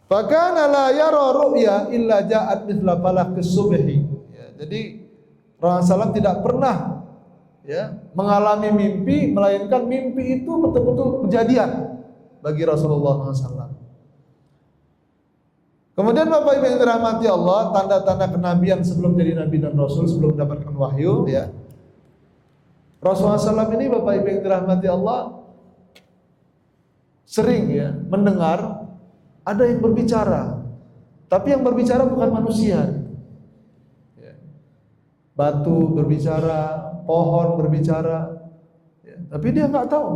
Fakana la yara ru'ya illa ja'at mithla falaqis subhi. Ya, jadi Rasulullah SAW tidak pernah mengalami mimpi, melainkan mimpi itu betul-betul kejadian bagi Rasulullah SAW. Kemudian Bapak Ibu yang dirahmati Allah, tanda-tanda kenabian sebelum jadi nabi dan rasul, sebelum mendapatkan wahyu, Rasulullah SAW ini Bapak Ibu yang dirahmati Allah sering mendengar ada yang berbicara, tapi yang berbicara bukan manusia. Batu berbicara, pohon berbicara, tapi dia nggak tahu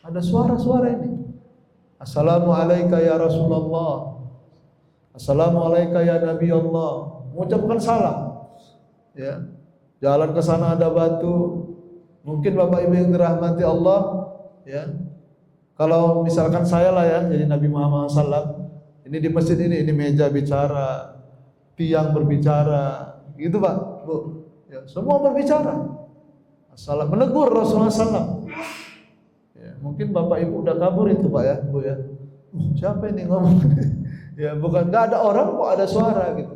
ada suara-suara ini. Assalamualaikum ya Rasulullah, Assalamualaikum ya Nabi Allah, mengucapkan salam. Jalan ke sana ada batu. Mungkin Bapak Ibu yang dirahmati Allah, kalau misalkan saya lah jadi Nabi Muhammad SAW, ini di masjid ini meja bicara, tiang berbicara, gitu Pak, Bu. Semua berbicara. Assalam, menegur Rasulullah SAW. Mungkin Bapak Ibu udah kabur itu Pak Bu siapa ini ngomong? Bukan, nggak ada orang kok ada suara gitu.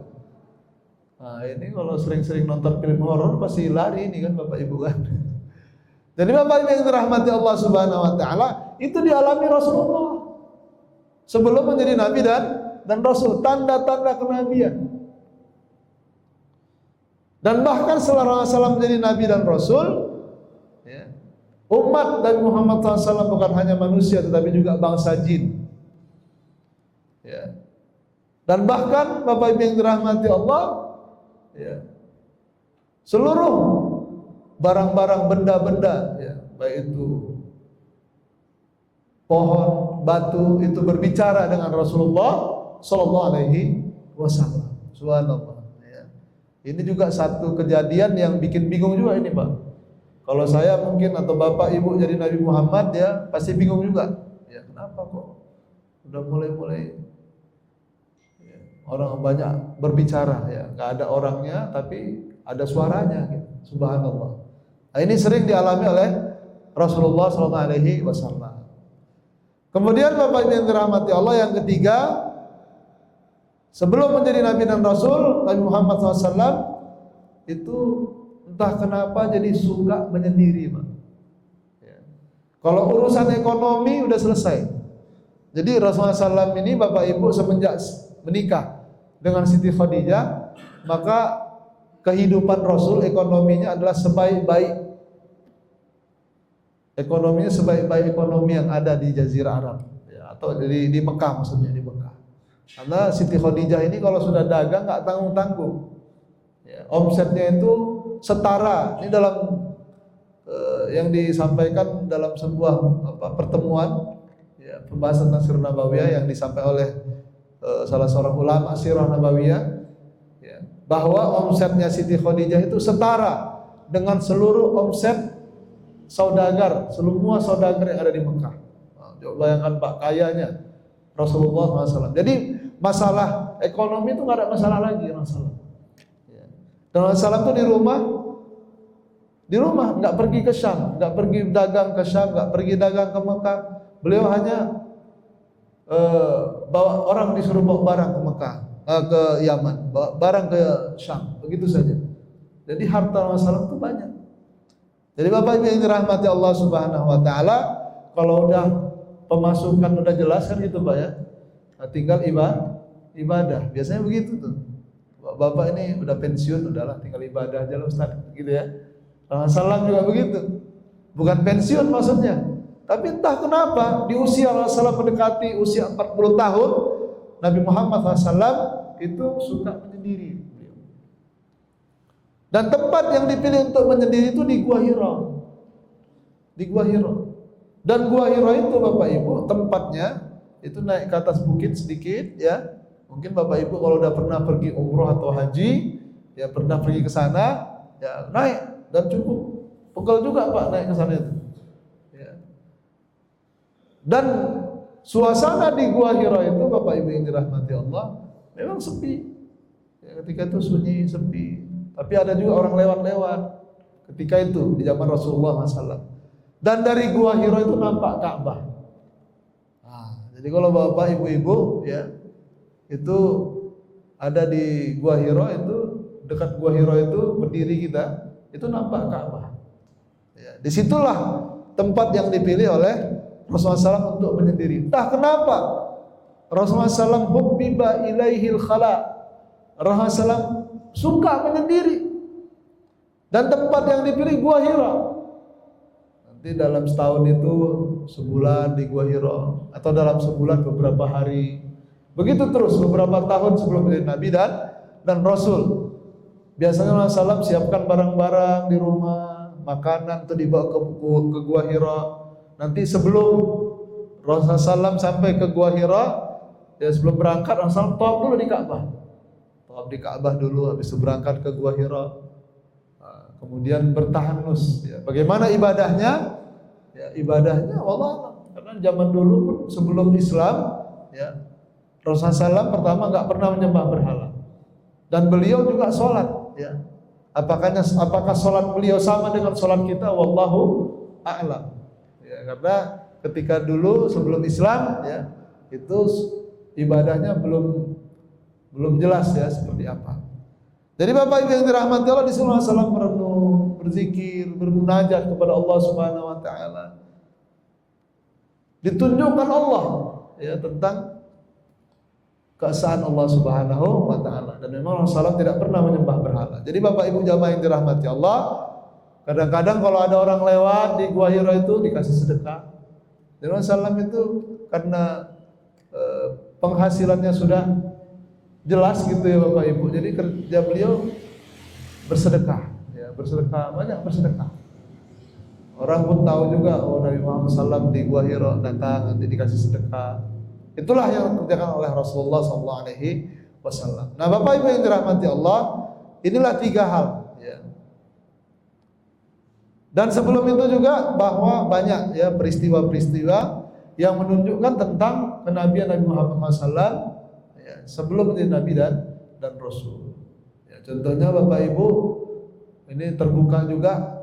Nah ini kalau sering-sering nonton film horor pasti lari ini kan Bapak Ibu kan. Jadi Bapak Ibu yang dirahmati Allah Subhanahu wa taala, itu dialami Rasulullah sebelum menjadi nabi dan rasul, tanda-tanda kenabian. Dan bahkan setelah Rasulullah SAW menjadi nabi dan rasul, umat Nabi Muhammad SAW bukan hanya manusia tetapi juga bangsa jin. Dan bahkan Bapak Ibu yang dirahmati Allah, seluruh barang-barang, benda-benda, baik itu pohon, batu, itu berbicara dengan Rasulullah Sallallahu Alaihi Wasallam. Subhanallah. Ini juga satu kejadian yang bikin bingung juga ini Pak. Kalau saya mungkin atau Bapak Ibu jadi Nabi Muhammad pasti bingung juga. Kenapa kok udah mulai orang banyak berbicara, nggak ada orangnya tapi ada suaranya, gitu. Subhanallah. Nah, ini sering dialami oleh Rasulullah SAW. Kemudian Bapak Ibu yang dirahmati Allah, yang ketiga, sebelum menjadi Nabi dan Rasul, Nabi Muhammad SAW itu entah kenapa jadi suka menyendiri, Pak. Kalau urusan ekonomi udah selesai. Jadi Rasulullah SAW ini Bapak Ibu semenjak menikah dengan Siti Khadijah, maka kehidupan Rasul ekonominya adalah sebaik-baik ekonomi yang ada di Jazirah Arab, atau di Mekah, maksudnya di Mekah. Karena Siti Khadijah ini kalau sudah dagang nggak tanggung-tanggung, omsetnya itu setara. Ini dalam yang disampaikan dalam sebuah pertemuan pembahasan Sirah Nabawiyah yang disampaikan oleh salah seorang ulama Sirah Nabawiyah, bahwa omsetnya Siti Khadijah itu setara dengan seluruh omset saudagar, semua saudagar yang ada di Mekah. Coba bayangkan Pak, kayanya Rasulullah SAW. Jadi masalah ekonomi itu nggak ada masalah lagi Rasulullah. Dan Rasulullah itu di rumah, nggak pergi ke Syam, nggak pergi dagang ke Syam, nggak pergi dagang ke Mekah. Beliau hanya bawa orang, disuruh bawa barang ke Mekah, ke Yaman, bawa barang ke Syam, begitu saja. Jadi harta Rasulullah itu banyak. Jadi Bapak Ibu yang dirahmati Allah Subhanahu wa taala, kalau udah pemasukan udah jelas kan gitu Pak nah, tinggal ibadah. Biasanya begitu tuh. Bapak ini udah pensiun, udahlah tinggal ibadah aja lah Ustaz, gitu ya. Rasulullah juga begitu. Bukan pensiun maksudnya, tapi entah kenapa di usia Rasulullah mendekati usia 40 tahun, Nabi Muhammad SAW itu suka menyendiri. Dan tempat yang dipilih untuk menyendiri itu di Gua Hira. Di Gua Hira. Dan Gua Hira itu Bapak Ibu tempatnya itu naik ke atas bukit sedikit Mungkin Bapak Ibu kalau udah pernah pergi umroh atau haji, pernah pergi ke sana, naik dan cukup pegel juga Pak naik ke sana itu. Dan suasana di Gua Hira itu Bapak Ibu yang dirahmati Allah memang sepi. Ketika itu sunyi, sepi. Tapi ada juga orang lewat-lewat ketika itu di zaman Rasulullah SAW. Dan dari Gua Hira itu nampak Ka'bah. Nah, Jadi kalau bapak ibu-ibu ya itu ada di Gua Hira, itu dekat Gua Hira itu berdiri kita, itu nampak Ka'bah. Ya, disitulah tempat yang dipilih oleh Rasulullah SAW untuk menyendiri. Entah kenapa Rasulullah SAW hubbiba ilaihil khala. Rasulullah SAW suka menyendiri. Dan tempat yang dipilih Gua Hira. Nanti dalam setahun itu sebulan di Gua Hira, atau dalam sebulan beberapa hari. Begitu terus beberapa tahun sebelum menjadi Nabi dan Rasul. Biasanya Rasulullah SAW siapkan barang-barang di rumah, makanan itu dibawa ke Gua Hira. Nanti sebelum Rasulullah SAW sampai ke Gua Hira, ya sebelum berangkat Rasulullah SAW tawaf dulu di Ka'bah. Tawaf di Ka'bah dulu, habis itu berangkat ke Gua Hira. Kemudian bertahanus. Ya, bagaimana ibadahnya? Ya, ibadahnya Allah. Karena zaman dulu pun sebelum Islam, ya Rasulullah SAW pertama nggak pernah menyembah berhala. Dan beliau juga sholat. Ya. Apakah sholat beliau sama dengan sholat kita? Wallahu a'lam. Ya, karena ketika dulu sebelum Islam ya itu ibadahnya belum jelas ya seperti apa. Jadi Bapak Ibu yang dirahmati Allah, disuruh Rasulullah merenung, berzikir, bermunajat kepada Allah Subhanahu wa taala. Ditunjukkan Allah ya tentang keesaan Allah Subhanahu wa taala, dan memang Rasulullah tidak pernah menyembah berhala. Jadi Bapak Ibu jamaah yang dirahmati Allah, kadang-kadang kalau ada orang lewat di Gua Hira itu dikasih sedekah. Dan Rasulullah itu karena penghasilannya sudah jelas gitu ya Bapak Ibu. Jadi kerja beliau bersedekah, ya bersedekah, banyak bersedekah. Orang pun tahu juga, oh Nabi Muhammad SAW di Gua Hira datang nanti dikasih sedekah. Itulah yang dikerjakan oleh Rasulullah SAW. Nah Bapak Ibu yang dirahmati Allah, inilah 3 hal. Ya. Dan sebelum itu juga bahwa banyak ya peristiwa-peristiwa yang menunjukkan tentang kenabian Nabi Muhammad SAW ya, sebelum menjadi Nabi dan Rasul. Ya, contohnya Bapak Ibu, ini terungkap juga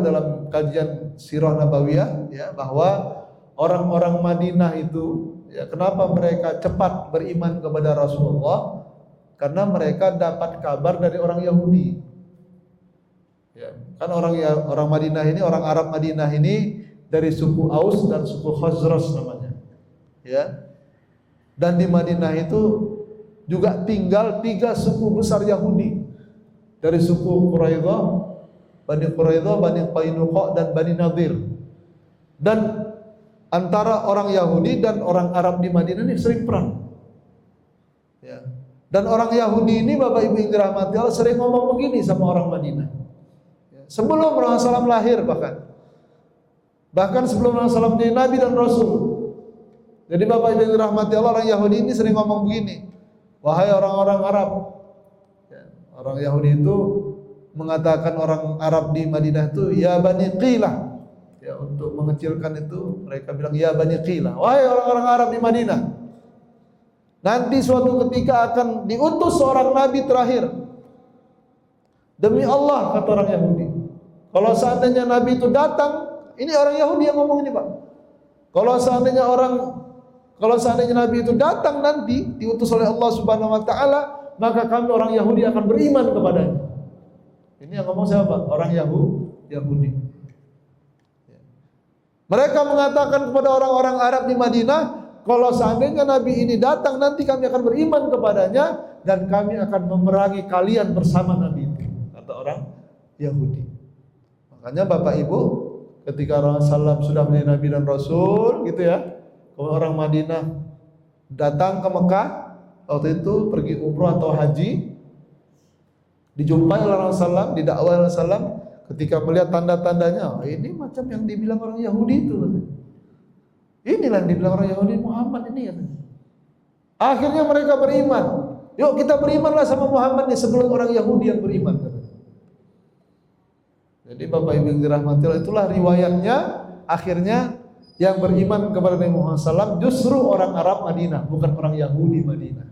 dalam kajian Sirah Nabawiyah ya, bahwa orang-orang Madinah itu ya, kenapa mereka cepat beriman kepada Rasulullah? Karena mereka dapat kabar dari orang Yahudi. Ya, kan orang Madinah ini, orang Arab Madinah ini dari suku Aus dan suku Khazraj namanya. Ya. Dan di Madinah itu juga tinggal 3 suku besar Yahudi. Dari suku Quraidah, Bani Quraidah, Bani Qainuqa dan Bani Nadir. Dan antara orang Yahudi dan orang Arab di Madinah ini sering perang. Ya. Dan orang Yahudi ini Bapak Ibu yang dirahmati Allah sering ngomong begini sama orang Madinah. Ya. Sebelum Rasulullah SAW lahir bahkan sebelum Rasulullah SAW menjadi Nabi dan Rasul. Jadi Bapak Ibu yang dirahmati Allah, orang Yahudi ini sering ngomong begini. Wahai orang-orang Arab. Ya. Orang Yahudi itu mengatakan orang Arab di Madinah itu ya Bani Qilah. Ya, untuk mengecilkan itu mereka bilang ya Bani Qilah, wahai orang-orang Arab di Madinah, nanti suatu ketika akan diutus seorang nabi terakhir. Demi Allah, kata orang Yahudi, kalau seandainya nabi itu datang, ini orang Yahudi yang ngomong ini Pak, kalau seandainya nabi itu datang nanti diutus oleh Allah Subhanahu wa taala, maka kami orang Yahudi akan beriman kepadanya. Ini yang ngomong siapa? Orang Yahudi. Mereka mengatakan kepada orang-orang Arab di Madinah, kalau seandainya Nabi ini datang, nanti kami akan beriman kepadanya dan kami akan memerangi kalian bersama Nabi itu, kata orang Yahudi. Makanya Bapak Ibu, ketika Rasulullah SAW sudah menjadi Nabi dan Rasul, gitu ya, kalau orang Madinah datang ke Mekah, waktu itu pergi umrah atau haji, dijumpai oleh Rasulullah, didakwai oleh Rasulullah. Ketika melihat tanda-tandanya, ini macam yang dibilang orang Yahudi itu. Inilah yang dibilang orang Yahudi, Muhammad ini. Akhirnya mereka beriman. Yuk kita berimanlah sama Muhammad ini sebelum orang Yahudi yang beriman. Jadi Bapak Ibu yang dirahmati Allah, itulah riwayatnya. Akhirnya yang beriman kepada Nabi Muhammad SAW justru orang Arab Madinah, bukan orang Yahudi Madinah.